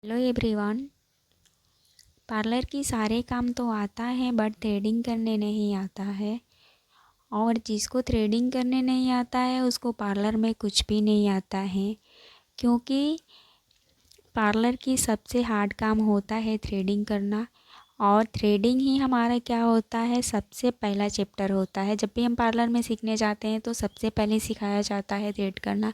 Hello everyone. Parlour की सारे काम तो आता है बट थ्रेडिंग करने नहीं आता है। और जिसको थ्रेडिंग करने नहीं आता है उसको पार्लर में कुछ भी नहीं आता है, क्योंकि पार्लर की सबसे हार्ड काम होता है थ्रेडिंग करना। और थ्रेडिंग ही हमारा क्या होता है, सबसे पहला चैप्टर होता है। जब भी हम पार्लर में सीखने जाते हैं तो सबसे पहले सिखाया जाता है थ्रेड करना,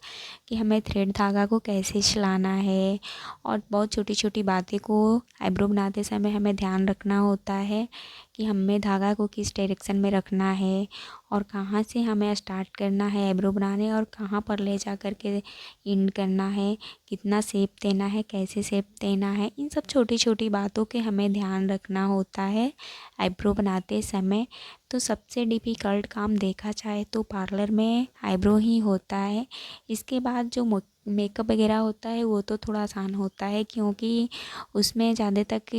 कि हमें थ्रेड धागा को कैसे चलाना है। और बहुत छोटी छोटी बातें को आईब्रो बनाते समय हमें ध्यान रखना होता है, कि हमें धागा को किस डायरेक्शन में रखना है और कहाँ से हमें स्टार्ट करना है आईब्रो बनाने और कहाँ पर ले जा कर के एंड करना है, कितना शेप देना है, कैसे शेप देना है। इन सब छोटी छोटी बातों के हमें ध्यान रखना होता है आईब्रो बनाते समय। तो सबसे डिफ़िकल्ट काम देखा जाए तो पार्लर में आईब्रो ही होता है। इसके बाद जो मेकअप वगैरह होता है वो तो थोड़ा आसान होता है, क्योंकि उसमें ज़्यादा तक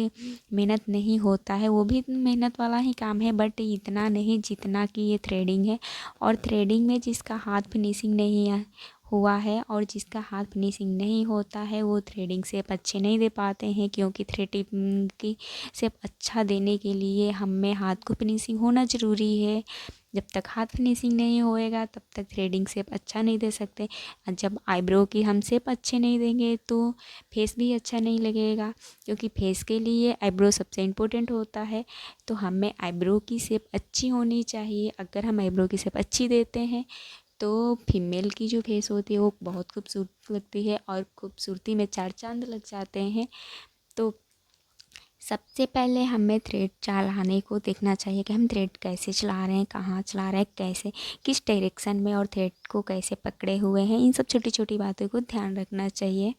मेहनत नहीं होता है। वो भी मेहनत वाला ही काम है बट इतना नहीं जितना कि ये थ्रेडिंग है। और थ्रेडिंग में जिसका हाथ फिनिशिंग नहीं हुआ है और जिसका हाथ फिनिशिंग नहीं होता है वो थ्रेडिंग शेप अच्छे नहीं दे पाते हैं, क्योंकि थ्रेडिंग की शेप अच्छा देने के लिए हमें हाथ को फिनिशिंग होना ज़रूरी है। जब तक हाथ फिनिशिंग नहीं होएगा तब तक थ्रेडिंग शेप अच्छा नहीं दे सकते। और जब आईब्रो की हम शेप अच्छे नहीं देंगे तो फेस भी अच्छा नहीं लगेगा, क्योंकि फेस के लिए आईब्रो सबसे इम्पोर्टेंट होता है। तो हमें आईब्रो की शेप अच्छी होनी चाहिए। अगर हम आईब्रो की शेप अच्छी देते हैं तो फीमेल की जो फेस होती है वो बहुत खूबसूरत लगती है और खूबसूरती में चार चांद लग जाते हैं। तो सबसे पहले हमें थ्रेड चलाने को देखना चाहिए कि हम थ्रेड कैसे चला रहे हैं, कहाँ चला रहे हैं, कैसे किस डायरेक्शन में, और थ्रेड को कैसे पकड़े हुए हैं। इन सब छोटी छोटी बातों को ध्यान रखना चाहिए।